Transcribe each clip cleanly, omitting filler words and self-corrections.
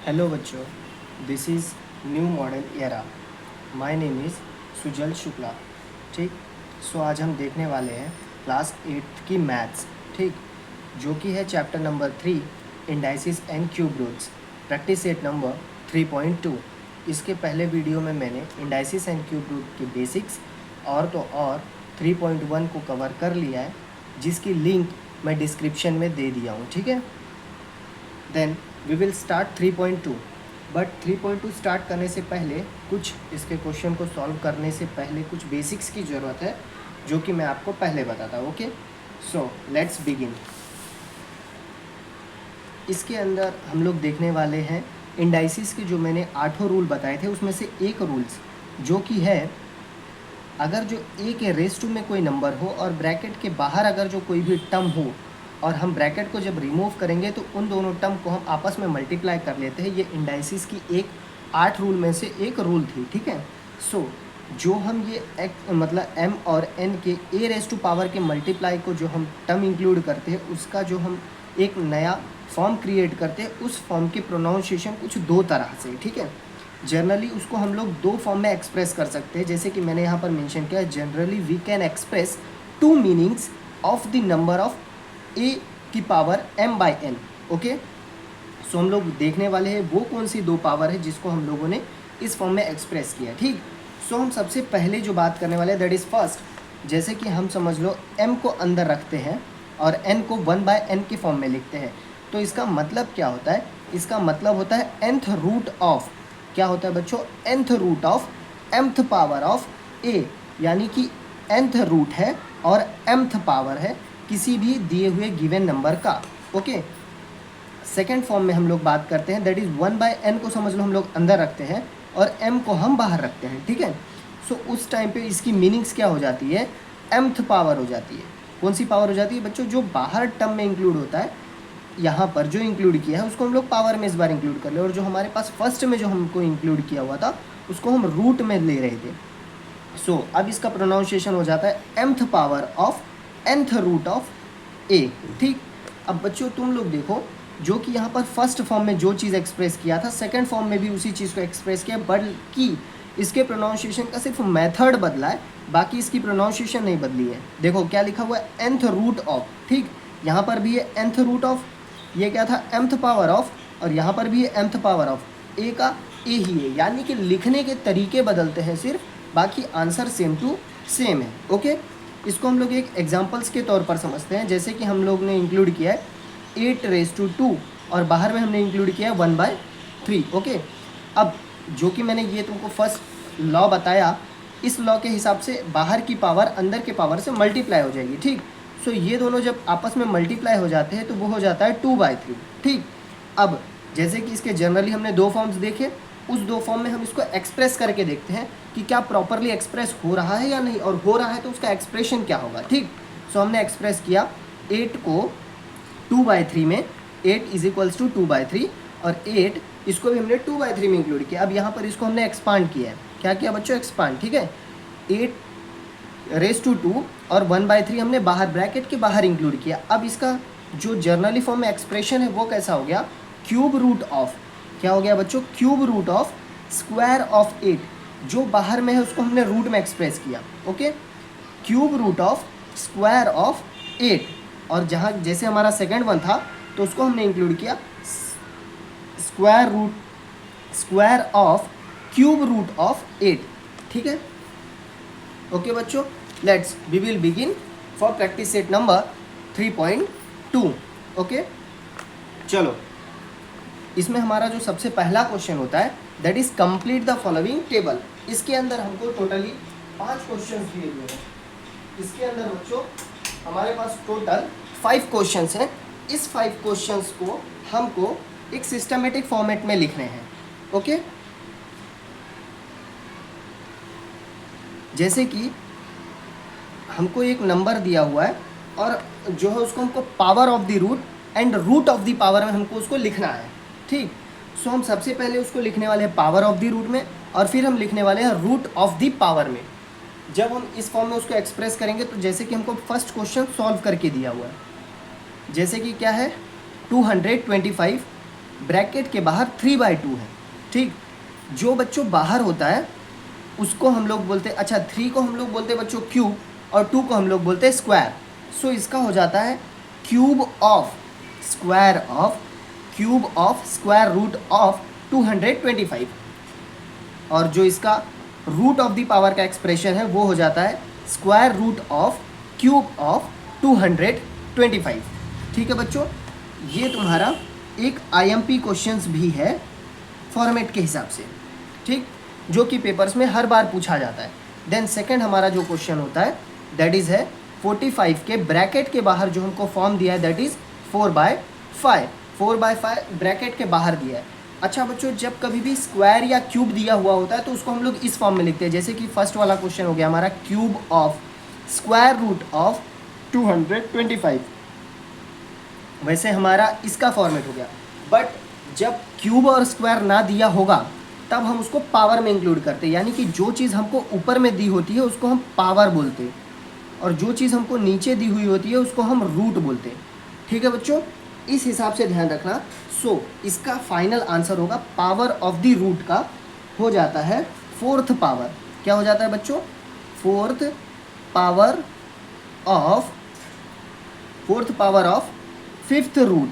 Hello बच्चों, this is new model era. My name is Sujal Shukla. ठीक, सो आज हम देखने वाले हैं क्लास 8th की मैथ्स। ठीक, जो कि है chapter number 3 indices and cube roots, practice set number 3.2। इसके पहले वीडियो में मैंने इंडाइसिस एंड क्यूब रूट के बेसिक्स और 3.1 को कवर कर लिया है, जिसकी लिंक मैं डिस्क्रिप्शन में दे दिया हूँ। ठीक है, then we will start 3.2। But 3.2 start करने से पहले कुछ इसके क्वेश्चन को सॉल्व करने से पहले कुछ बेसिक्स की ज़रूरत है, जो कि मैं आपको पहले बताता हूँ। Okay, so let's begin. इसके अंदर हम लोग देखने वाले हैं इंडाइसिस के जो मैंने 8 रूल बताए थे, उसमें से एक रूल्स जो कि है, अगर जो ए के रेस टू में कोई नंबर हो और ब्रैकेट के बाहर अगर जो कोई भी टर्म हो और हम ब्रैकेट को जब रिमूव करेंगे तो उन दोनों टर्म को हम आपस में मल्टीप्लाई कर लेते हैं। ये इंडाइसिस की एक 8 रूल में से एक रूल थी। ठीक है, सो जो हम ये मतलब एम और एन के ए रेस टू पावर के मल्टीप्लाई को जो हम टर्म इंक्लूड करते हैं, उसका जो हम एक नया फॉर्म क्रिएट करते हैं, उस फॉर्म की प्रोनाउंसिएशन कुछ दो तरह से। ठीक है, जनरली उसको हम लोग दो फॉर्म में एक्सप्रेस कर सकते हैं, जैसे कि मैंने यहाँ पर मेंशन किया है। Generally we can express two meanings of the number of a की power m by n। Okay, so हम लोग देखने वाले हैं वो कौन सी दो पावर है जिसको हम लोगों ने इस फॉर्म में एक्सप्रेस किया। ठीक, सो हम सबसे पहले जो बात करने वाले हैं दैट इज़ फर्स्ट। जैसे कि हम समझ लो m को अंदर रखते हैं और n को 1/n के फॉर्म में लिखते हैं, तो इसका मतलब क्या होता है? इसका मतलब होता है nth रूट ऑफ, क्या होता है बच्चों? nth root of mth power of a, यानी कि nth रूट है और mth पावर है किसी भी दिए हुए गिवन नंबर का। ओके, सेकेंड फॉर्म में हम लोग बात करते हैं दैट इज़ 1/n को समझ लो हम लोग अंदर रखते हैं और m को हम बाहर रखते हैं। ठीक है, सो उस टाइम पे इसकी मीनिंग्स क्या हो जाती है? mth पावर हो जाती है। कौन सी पावर हो जाती है बच्चों? जो बाहर टर्म में इंक्लूड होता है, यहाँ पर जो इंक्लूड किया है उसको हम लोग पावर में इस बार इंक्लूड कर ले, और जो हमारे पास फर्स्ट में जो हमको इंक्लूड किया हुआ था उसको हम रूट में ले रहे थे। सो अब इसका प्रोनाउंसिएशन हो जाता है mth power of nth root of a। ठीक, अब बच्चों तुम लोग देखो, जो कि यहाँ पर फर्स्ट फॉर्म में जो चीज़ एक्सप्रेस किया था, सेकंड फॉर्म में भी उसी चीज़ को एक्सप्रेस किया, बल्कि इसके प्रोनाउंसिएशन का सिर्फ मेथड बदला है, बाकी इसकी प्रोनाउंसिएशन नहीं बदली है। देखो क्या लिखा हुआ है, nth रूट ऑफ। ठीक, यहाँ पर भी है nth रूट ऑफ, ये क्या था? mth पावर ऑफ, और यहाँ पर भी है mth पावर ऑफ। a का a ही है, यानी कि लिखने के तरीके बदलते हैं सिर्फ, बाकी आंसर सेम टू सेम है। ओके, इसको हम लोग एक एग्जांपल्स के तौर पर समझते हैं। जैसे कि हम लोग ने इंक्लूड किया है 8⁻² और बाहर में हमने इंक्लूड किया है 1/3। ओके, अब जो कि मैंने ये तुमको फर्स्ट लॉ बताया, इस लॉ के हिसाब से बाहर की पावर अंदर के पावर से मल्टीप्लाई हो जाएगी। ठीक, सो ये दोनों जब आपस में मल्टीप्लाई हो जाते हैं तो वो हो जाता है 2/3। ठीक, अब जैसे कि इसके जनरली हमने दो फॉर्म्स देखे, उस दो फॉर्म में हम इसको एक्सप्रेस करके देखते हैं कि क्या प्रॉपरली एक्सप्रेस हो रहा है या नहीं, और हो रहा है तो उसका एक्सप्रेशन क्या होगा। ठीक, सो हमने एक्सप्रेस किया 8 को 2/3 में, 8 इज इक्वल्स टू 2/3, और 8 इसको भी हमने 2/3 में इंक्लूड किया। अब यहाँ पर इसको हमने एक्सपांड किया है। क्या किया बच्चों? एक्सपांड। ठीक है, 8⁻² और 1/3 हमने बाहर ब्रैकेट के बाहर इंक्लूड किया। अब इसका जो जर्नली फॉर्म में एक्सप्रेशन है वो कैसा हो गया? क्यूब रूट ऑफ, क्या हो गया बच्चों? Cube root of square of 8। जो बाहर में है उसको हमने रूट में एक्सप्रेस किया। Okay, cube root of square of 8, और जहाँ जैसे हमारा सेकेंड वन था तो उसको हमने इंक्लूड किया square of cube root of 8। ठीक है, ओके बच्चों, let's we will begin for practice set number 3.2। Okay, चलो, इसमें हमारा जो सबसे पहला क्वेश्चन होता है that is complete the following table. इसके अंदर हमको टोटली 5 क्वेश्चन दिए हुए हैं। इसके अंदर बच्चों हमारे पास टोटल 5 क्वेश्चंस हैं। इस 5 क्वेश्चंस को हमको एक सिस्टमेटिक फॉर्मेट में लिखने हैं। ओके, जैसे कि हमको एक नंबर दिया हुआ है और जो है उसको हमको power of the root and root of the power में हमको उसको लिखना है। ठीक, सो हम सबसे पहले उसको लिखने वाले हैं पावर ऑफ द रूट में, और फिर हम लिखने वाले हैं रूट ऑफ द पावर में। जब हम इस फॉर्म में उसको एक्सप्रेस करेंगे तो जैसे कि हमको फर्स्ट क्वेश्चन सॉल्व करके दिया हुआ है, जैसे कि क्या है 225 ब्रैकेट के बाहर 3/2 है। ठीक, जो बच्चों बाहर होता है उसको हम लोग बोलते हैं, अच्छा 3 को हम लोग बोलते हैं बच्चों क्यूब और 2 को हम लोग बोलते हैं स्क्वायर। सो इसका हो जाता है cube of square root of 225, और जो इसका रूट ऑफ द पावर का एक्सप्रेशन है वो हो जाता है square root of cube of 225। ठीक है बच्चों, ये तुम्हारा एक IMP क्वेश्चंस भी है फॉर्मेट के हिसाब से, ठीक, जो कि पेपर्स में हर बार पूछा जाता है। देन सेकंड हमारा जो क्वेश्चन होता है दैट इज़ है 45 के ब्रैकेट के बाहर जो हमको फॉर्म दिया है दैट इज़ 4/5 ब्रैकेट के बाहर दिया है। अच्छा बच्चों, जब कभी भी स्क्वायर या क्यूब दिया हुआ होता है तो उसको हम लोग इस फॉर्म में लिखते हैं, जैसे कि फर्स्ट वाला क्वेश्चन हो गया हमारा cube of square root of 225, वैसे हमारा इसका फॉर्मेट हो गया। बट जब क्यूब और स्क्वायर ना दिया होगा तब हम उसको पावर में इंक्लूड करते हैं, यानी कि जो चीज़ हमको ऊपर में दी होती है उसको हम पावर बोलते हैं और जो चीज़ हमको नीचे दी हुई होती है उसको हम रूट बोलते हैं। ठीक है बच्चों, इस हिसाब से ध्यान रखना। सो इसका फाइनल आंसर होगा पावर ऑफ द रूट का हो जाता है 4th पावर। क्या हो जाता है बच्चों? 4th power of 5th root,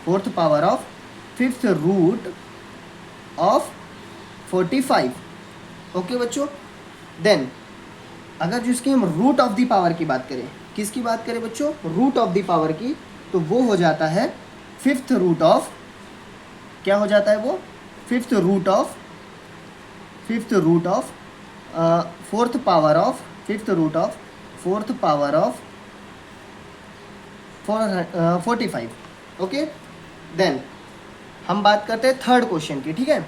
4th power of 5th root of 45। Okay बच्चों, देन अगर जिसकी हम रूट ऑफ द पावर की बात करें, किसकी बात करें बच्चों? रूट ऑफ द पावर की, तो वो हो जाता है 5th रूट ऑफ, क्या हो जाता है वो? 5th root of 4th power of 5th root of 4th power of 45। Okay, then हम बात करते हैं थर्ड क्वेश्चन की। ठीक है,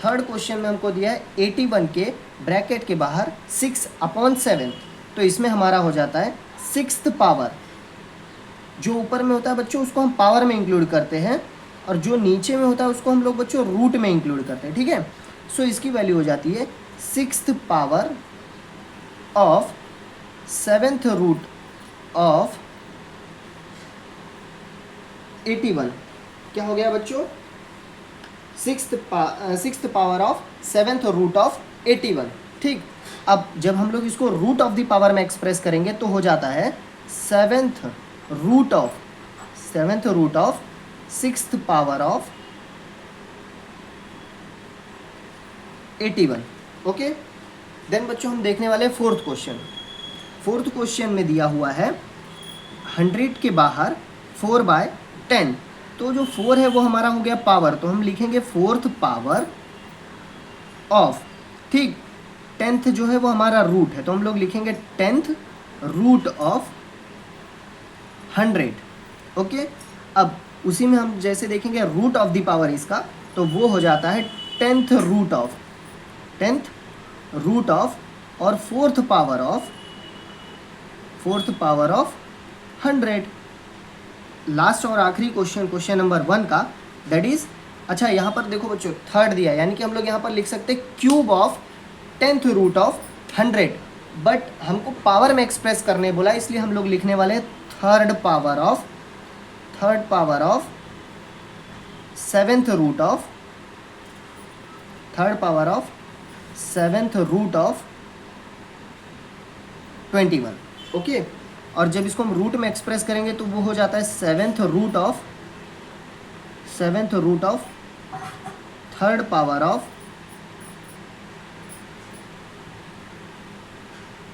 थर्ड क्वेश्चन में हमको दिया है 81 के ब्रैकेट के बाहर 6/7, तो इसमें हमारा हो जाता है 6th पावर। जो ऊपर में होता है बच्चों उसको हम पावर में इंक्लूड करते हैं और जो नीचे में होता है उसको हम लोग बच्चों रूट में इंक्लूड करते हैं। ठीक है, सो इसकी वैल्यू हो जाती है 6th power of 7th root of 81। क्या हो गया बच्चों? 6th power of 7th root of 81। ठीक, अब जब हम लोग इसको रूट ऑफ द पावर में एक्सप्रेस करेंगे तो हो जाता है 7th root of 6th power of 81। Okay, then बच्चों हम देखने वाले हैं फोर्थ क्वेश्चन। फोर्थ क्वेश्चन में दिया हुआ है 100 के बाहर 4/10, तो जो 4 है वो हमारा हो गया पावर, तो हम लिखेंगे 4th पावर ऑफ, ठीक, 10th जो है वो हमारा रूट है तो हम लोग लिखेंगे 10th रूट ऑफ 100। ओके, अब उसी में हम जैसे देखेंगे रूट ऑफ द पावर इसका, तो वो हो जाता है 10th रूट ऑफ और 4th पावर ऑफ 100। लास्ट और आखिरी क्वेश्चन नंबर 1 का, दैट इज, अच्छा यहाँ पर देखो बच्चों थर्ड दिया है, यानी कि हम लोग यहाँ पर लिख सकते हैं cube of 10th root of 100, but हमको पावर में एक्सप्रेस करने बोला इसलिए हम लोग लिखने वाले हैं third power of 7th root of 21। Okay, और जब इसको हम रूट में एक्सप्रेस करेंगे तो वो हो जाता है 7th root of 3rd power of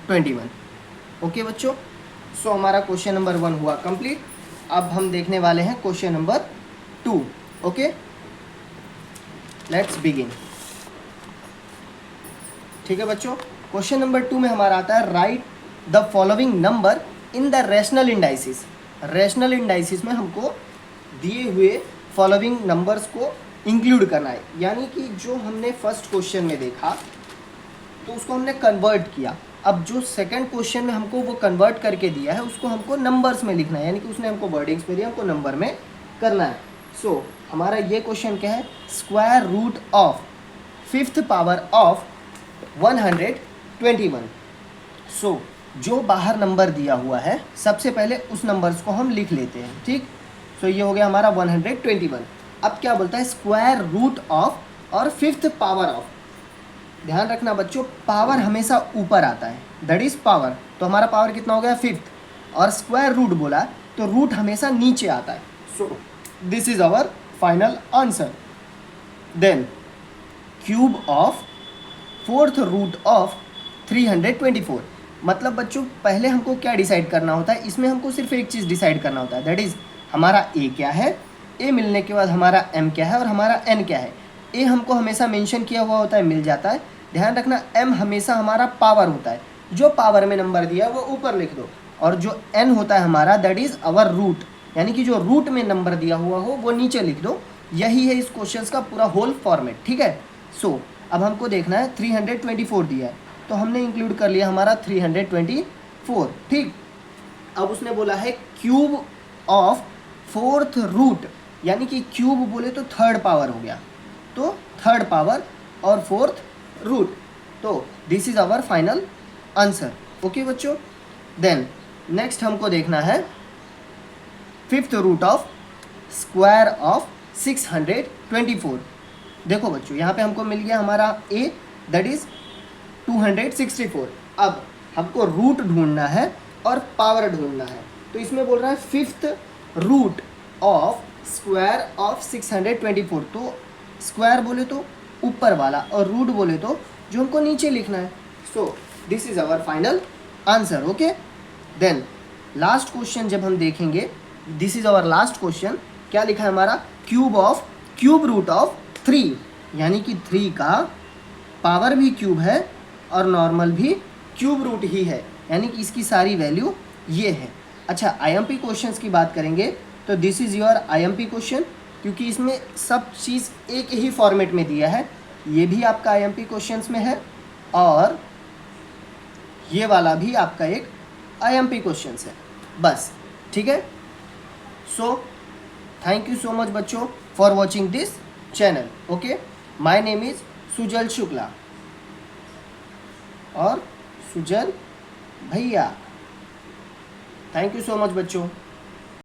21। Okay बच्चों, सो हमारा क्वेश्चन नंबर 1 हुआ कंप्लीट। अब हम देखने वाले हैं question number 2। Okay, let's begin. ठीक है बच्चों, क्वेश्चन नंबर 2 में हमारा आता है right the following number in the rational indices. Rational indices में हमको दिए हुए फॉलोइंग नंबर्स को इंक्लूड करना है, यानी कि जो हमने फर्स्ट क्वेश्चन में देखा तो उसको हमने कन्वर्ट किया। अब जो सेकंड क्वेश्चन में हमको वो कन्वर्ट करके दिया है उसको हमको नंबर्स में लिखना है, यानी कि उसने हमको वर्डिंग्स में दिया, हमको नंबर में करना है। सो हमारा ये क्वेश्चन क्या है? Square root of 5th power of 121। So जो बाहर नंबर दिया हुआ है सबसे पहले उस नंबर्स को हम लिख लेते हैं। ठीक, सो ये हो गया हमारा 121। अब क्या बोलता है, स्क्वायर रूट ऑफ और फिफ्थ पावर ऑफ। ध्यान रखना बच्चों, पावर हमेशा ऊपर आता है, दैट इज पावर। तो हमारा पावर कितना हो गया, फिफ्थ, और स्क्वायर रूट बोला तो रूट हमेशा नीचे आता है। So this is our final answer. Then cube of fourth root of 324। मतलब बच्चों पहले हमको क्या डिसाइड करना होता है, इसमें हमको सिर्फ एक चीज़ डिसाइड करना होता है, दैट इज़ हमारा ए क्या है, ए मिलने के बाद हमारा एम क्या है और हमारा एन क्या है। ए हमको हमेशा मेंशन किया हुआ होता है, मिल जाता है। ध्यान रखना एम हमेशा हमारा पावर होता है, जो पावर में नंबर दिया है वो ऊपर लिख दो, और जो एन होता है हमारा दैट इज़ आवर रूट, यानी कि जो रूट में नंबर दिया हुआ हो वो नीचे लिख दो। यही है इस क्वेश्चन का पूरा होल फॉर्मेट, ठीक है। सो अब हमको देखना है 324 दिया है, तो हमने इंक्लूड कर लिया हमारा 324, ठीक। अब उसने बोला है क्यूब ऑफ फोर्थ रूट, यानी कि क्यूब बोले तो थर्ड पावर हो गया, तो थर्ड पावर और फोर्थ रूट, तो this is our final answer. Okay बच्चों, देन नेक्स्ट हमको देखना है fifth root of square of 624। देखो बच्चों यहाँ पे हमको मिल गया हमारा ए दैट इज 264। अब हमको रूट ढूंढना है और पावर ढूंढना है, तो इसमें बोल रहा है fifth root of square of 624। तो स्क्वायर बोले तो ऊपर वाला और रूट बोले तो जो हमको नीचे लिखना है। So this is our final answer. Okay, then last question जब हम देखेंगे, this is our last question. क्या लिखा है हमारा, क्यूब रूट ऑफ 3, यानी कि 3 का पावर भी क्यूब है और नॉर्मल भी क्यूब रूट ही है, यानी कि इसकी सारी वैल्यू ये है। अच्छा, आईएमपी क्वेश्चंस की बात करेंगे तो this is your IMP question, क्योंकि इसमें सब चीज़ एक ही फॉर्मेट में दिया है। ये भी आपका आईएमपी क्वेश्चंस में है और ये वाला भी आपका एक आईएमपी क्वेश्चंस है, बस, ठीक है। So thank you so much बच्चों for watching this channel. Okay, my name is Sujal Shukla और सुजल भैया। थैंक यू सो मच बच्चों।